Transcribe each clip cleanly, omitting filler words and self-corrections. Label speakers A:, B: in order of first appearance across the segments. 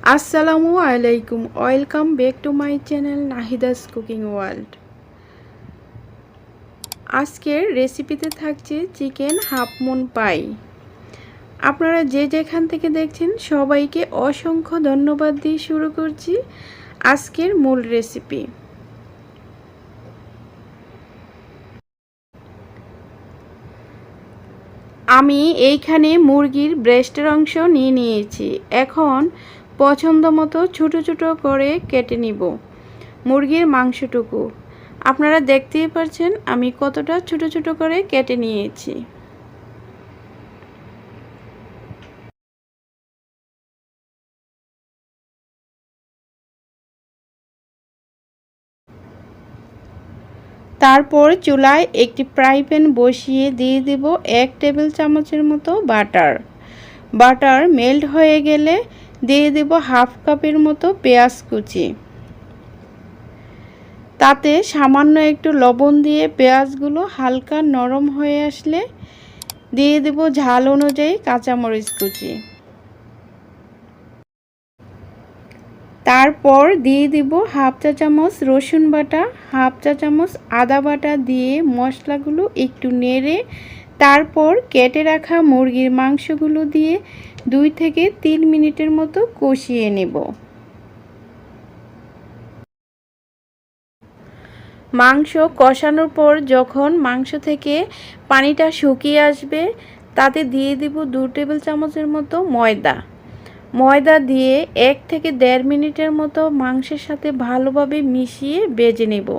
A: আসসালামু আলাইকুম, welcome back to my channel Nahida's cooking world. আজকের রেসিপিতে থাকছে চিকেন হাফ মুন পাই। আপনারা যে যেখান থেকে দেখছেন সবাইকে অসংখ্য ধন্যবাদ দিয়ে শুরু করছি আজকের মূল রেসিপি। আমি এইখানে মুরগির ব্রেস্টের অংশ নিয়ে নিয়েছি। এখন পছন্দ মতো ছোটো ছোটো করে কেটে নিব মুরগির মাংসটুকু। আপনারা দেখতেই পাচ্ছেন আমি কতটা ছোট ছোট করে কেটে নিয়েছি। তারপর চুলায় একটি ফ্রাই প্যান বসিয়ে দিয়ে দেব 1 টেবিল চামচের মতো বাটার। বাটার মেল্ট হয়ে গেলে দিয়ে দেব হাফ কাপের মতো পেঁয়াজ কুচি। তাতে সামান্য একটু লবণ দিয়ে পেঁয়াজগুলো হালকা নরম হয়ে আসলে দিয়ে দেব ঝাল অনুযায়ী কাঁচামরিচ কুচি। তারপর দিয়ে দিব হাফ চা চামচ রসুন বাটা, হাফ চা চামচ আদা বাটা দিয়ে মশলাগুলো একটু নেড়ে তারপর কেটে রাখা মুরগির মাংসগুলো দিয়ে 2 থেকে 3 মিনিটের মতো কষিয়ে নেব। মাংস কষানোর পর যখন মাংস থেকে পানিটা শুকিয়ে আসবে তাতে দিয়ে দিব 2 টেবিল চামচের মতো ময়দা দিয়ে 1 থেকে 1.5 মিনিটের মতো মাংসের সাথে ভালোভাবে মিশিয়ে ভেজে নেব।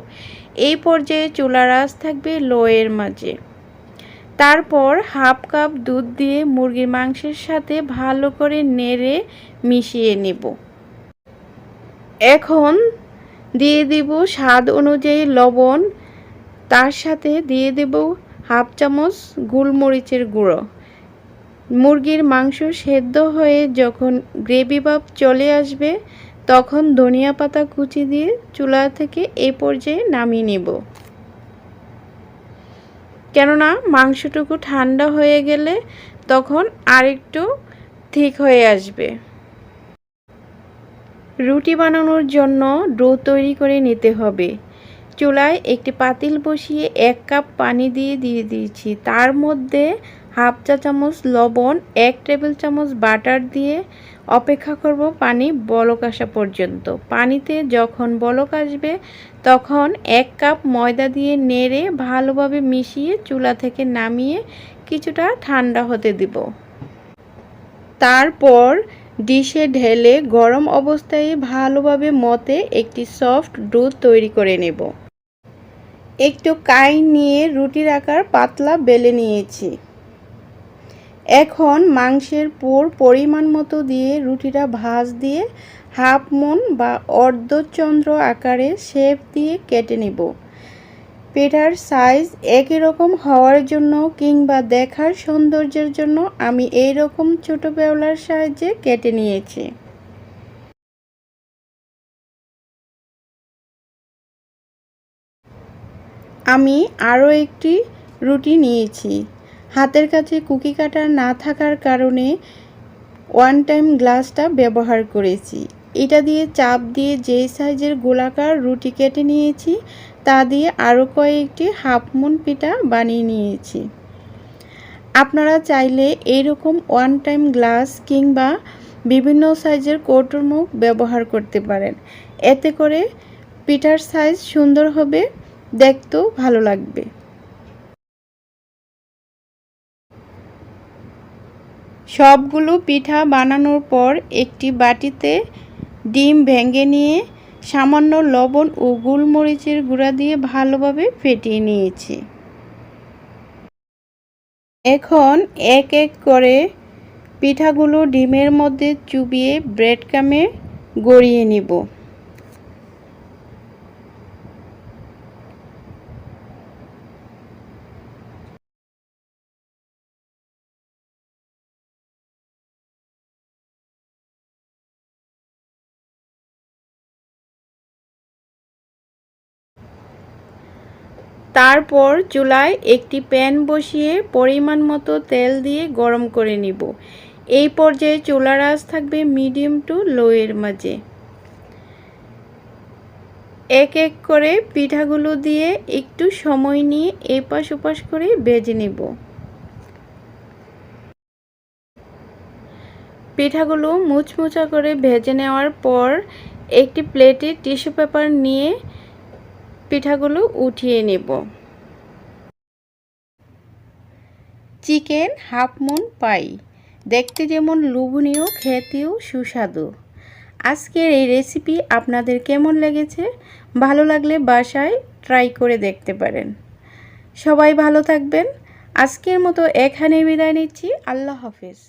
A: এই পর্যায়ে চুলার আঁচ থাকবে লো এর মাঝে। তারপর হাফ কাপ দুধ দিয়ে মুরগির মাংসের সাথে ভালো করে নেড়ে মিশিয়ে নেব। এখন দিয়ে দিব স্বাদ অনুযায়ী লবণ, তার সাথে দিয়ে দেব হাফ চামচ গোলমরিচের গুঁড়ো। মুরগির মাংস সেদ্ধ হয়ে যখন গ্রেভি ভাব চলে আসবে তখন ধনিয়া পাতা কুচি দিয়ে চুলা থেকে এই পর্যায়ে নামিয়ে নেব। কেননা মাংসটুকু ঠান্ডা হয়ে গেলে তখন আরেকটু ঠিক হয়ে আসবে। রুটি বানানোর জন্য ডো তৈরি করে নিতে হবে। চুলায় একটি পাতিল বসিয়ে 1 কাপ পানি দিয়ে দিয়েছি। তার মধ্যে হাফ চা চামচ লবণ, 1 টেবিল চামচ বাটার দিয়ে অপেক্ষা করব পানি বলক আসা পর্যন্ত। পানিতে যখন বলক আসবে তখন 1 কাপ ময়দা দিয়ে নেড়ে ভালোভাবে মিশিয়ে চুলা থেকে নামিয়ে কিছুটা ঠান্ডা হতে দিব। তারপর ডিশে ঢেলে গরম অবস্থায় ভালোভাবে মতে একটি সফট ডো তৈরি করে নেব। একটু কাই নিয়ে রুটির আকার পাতলা বেলে নিয়েছি। এখন মাংসের পুর পরিমাণ মতো দিয়ে রুটিটা ভাঁজ দিয়ে হাফ মুন বা অর্ধচন্দ্র আকারে শেপ দিয়ে কেটে নেব। পেটার সাইজ একই রকম হওয়ার জন্য কিংবা দেখার সৌন্দর্যের জন্য আমি এই রকম ছোট পেওলার সাহায্যে কেটে নিয়েছি। আমি আরও একটি রুটি নিয়েছি। হাতের কাছে কুকি কাটার না থাকার কারণে 1 টাইম গ্লাসটা ব্যবহার করেছি। এটা দিয়ে চাপ দিয়ে যেই সাইজের গোলাকার রুটি কেটে নিয়েছি তা দিয়ে আরও কয়েকটি হাফ মুন পিঠা বানিয়ে নিয়েছি। আপনারা চাইলে এইরকম 1 টাইম গ্লাস কিংবা বিভিন্ন সাইজের কৌটোর মুখ ব্যবহার করতে পারেন। এতে করে পিঠার সাইজ সুন্দর হবে, দেখতেও ভালো লাগবে। সবগুলো পিঠা বানানোর পর একটি বাটিতে ডিম ভেঙে নিয়ে সামান্য লবণ ও গোলমরিচের গুঁড়া দিয়ে ভালোভাবে ফেটিয়ে নিয়েছি। এখন এক এক করে পিঠাগুলো ডিমের মধ্যে চুবিয়ে ব্রেড ক্রামে গড়িয়ে নিব। তারপর চুলায় একটি প্যান বসিয়ে পরিমাণ মতো তেল দিয়ে গরম করে নিব। এই পর্যায়ে চুলার আঁচ থাকবে মিডিয়াম টু লো এর মাঝে। এক এক করে পিঠাগুলো দিয়ে একটু সময় নিয়ে এপাশ ওপাশ করে ভেজে নেব। পিঠাগুলো মুচমুচা করে ভেজে নেওয়ার পর একটি প্লেটে টিস্যু পেপার নিয়ে পিঠাগুলো উঠিয়ে নেব। চিকেন হাফ মুন পাই, দেখতে যেমন লোভনীয়, খেতেও সুস্বাদু। আজকের এই রেসিপি আপনাদের কেমন লেগেছে? ভালো লাগলে বাসায় ট্রাই করে দেখতে পারেন। সবাই ভালো থাকবেন। আজকের মতো এখানেই বিদায় নিচ্ছি। আল্লাহ হাফেজ।